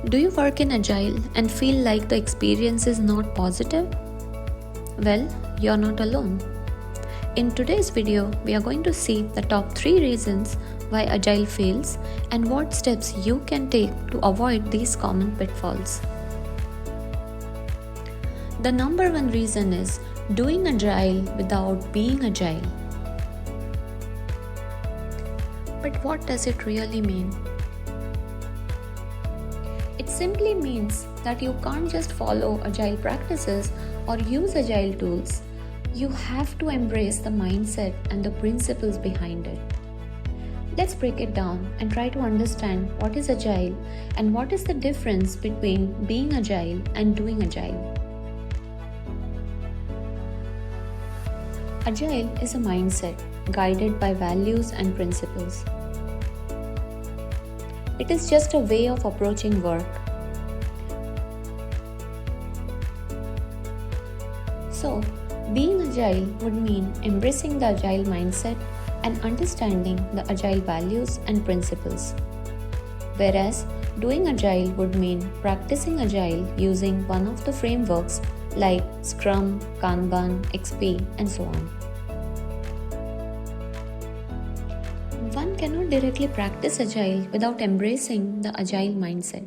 Do you work in Agile and feel like the experience is not positive? Well, you're not alone. In today's video, we are going to see the top 3 reasons why Agile fails and what steps you can take to avoid these common pitfalls. The number one reason is doing Agile without being Agile. But what does it really mean? It simply means that you can't just follow Agile practices or use Agile tools. You have to embrace the mindset and the principles behind it. Let's break it down and try to understand what is Agile and what is the difference between being Agile and doing Agile. Agile is a mindset guided by values and principles. It is just a way of approaching work. So, being Agile would mean embracing the Agile mindset and understanding the Agile values and principles. Whereas, doing Agile would mean practicing Agile using one of the frameworks like Scrum, Kanban, XP, and so on. One cannot directly practice Agile without embracing the Agile mindset.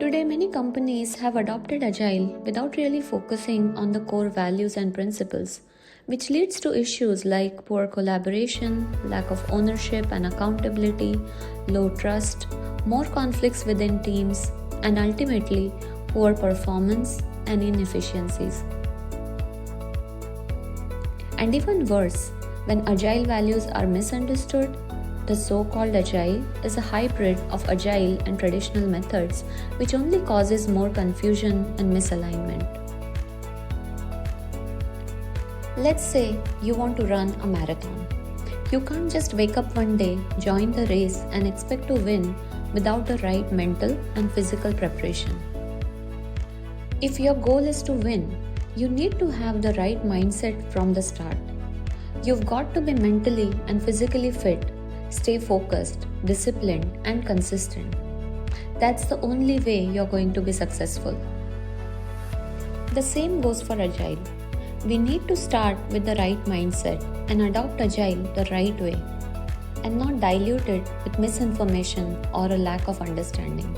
Today, many companies have adopted Agile without really focusing on the core values and principles, which leads to issues like poor collaboration, lack of ownership and accountability, low trust, more conflicts within teams, and ultimately, poor performance and inefficiencies. And even worse, when Agile values are misunderstood, the so-called Agile is a hybrid of Agile and traditional methods, which only causes more confusion and misalignment. Let's say you want to run a marathon. You can't just wake up one day, join the race, and expect to win without the right mental and physical preparation. If your goal is to win, you need to have the right mindset from the start. You've got to be mentally and physically fit, stay focused, disciplined, and consistent. That's the only way you're going to be successful. The same goes for Agile. We need to start with the right mindset and adopt Agile the right way, and not dilute it with misinformation or a lack of understanding.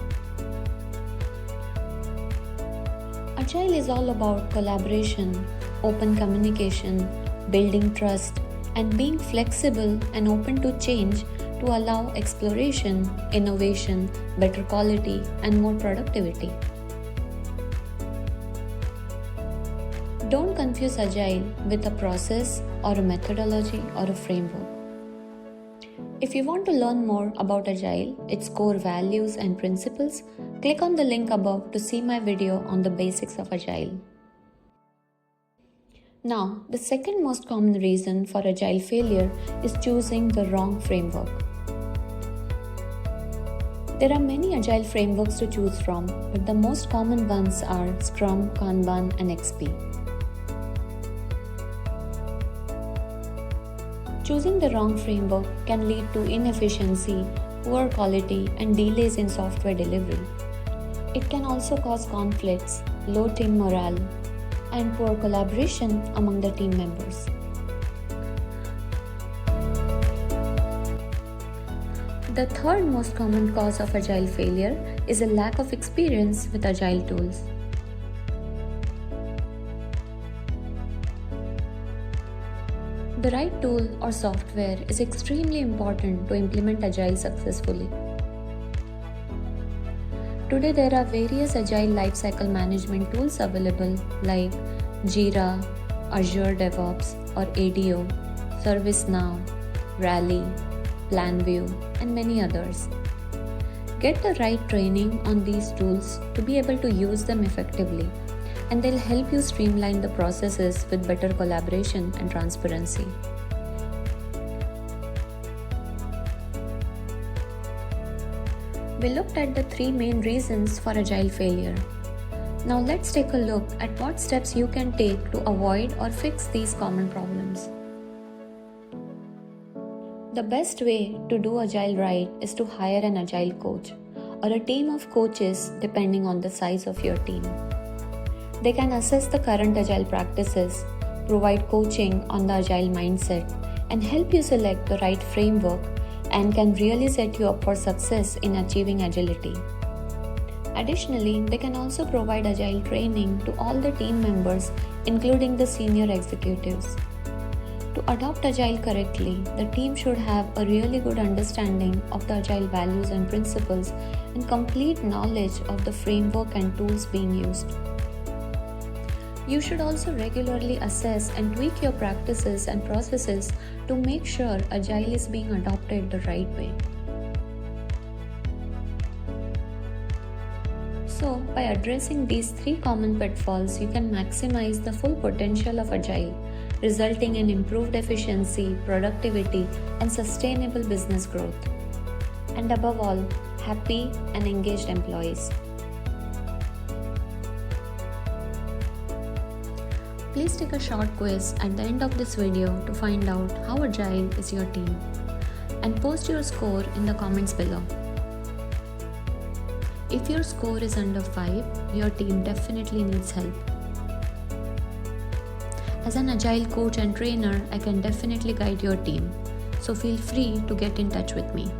Agile is all about collaboration, open communication, building trust, and being flexible and open to change to allow exploration, innovation, better quality, and more productivity. Don't confuse Agile with a process or a methodology or a framework. If you want to learn more about Agile, its core values and principles, click on the link above to see my video on the basics of Agile. Now, the second most common reason for Agile failure is choosing the wrong framework. There are many Agile frameworks to choose from, but the most common ones are Scrum, Kanban, and XP. Choosing the wrong framework can lead to inefficiency, poor quality, and delays in software delivery. It can also cause conflicts, low team morale, and poor collaboration among the team members. The third most common cause of Agile failure is a lack of experience with Agile tools. The right tool or software is extremely important to implement Agile successfully. Today there are various Agile lifecycle management tools available like Jira, Azure DevOps or ADO, ServiceNow, Rally, PlanView, and many others. Get the right training on these tools to be able to use them effectively, and they'll help you streamline the processes with better collaboration and transparency. We looked at the 3 main reasons for Agile failure. Now let's take a look at what steps you can take to avoid or fix these common problems. The best way to do Agile right is to hire an Agile coach, or a team of coaches depending on the size of your team. They can assess the current Agile practices, provide coaching on the Agile mindset, and help you select the right framework and can really set you up for success in achieving agility. Additionally, they can also provide Agile training to all the team members, including the senior executives. To adopt Agile correctly, the team should have a really good understanding of the Agile values and principles and complete knowledge of the framework and tools being used. You should also regularly assess and tweak your practices and processes to make sure Agile is being adopted the right way. So, by addressing these 3 common pitfalls, you can maximize the full potential of Agile, resulting in improved efficiency, productivity, and sustainable business growth. And above all, happy and engaged employees. Please take a short quiz at the end of this video to find out how Agile is your team, and post your score in the comments below. If your score is under 5, your team definitely needs help. As an Agile coach and trainer, I can definitely guide your team, so feel free to get in touch with me.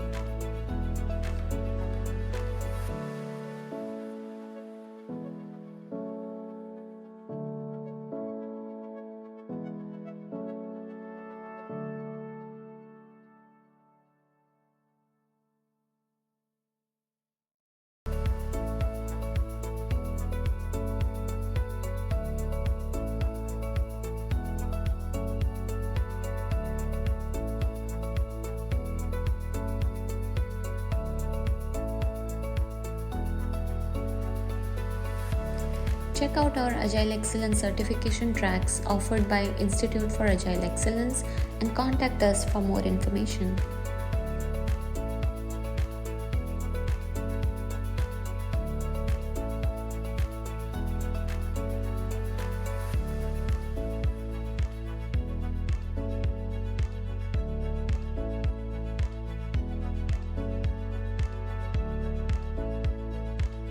Check out our Agile Excellence certification tracks offered by Institute for Agile Excellence and contact us for more information.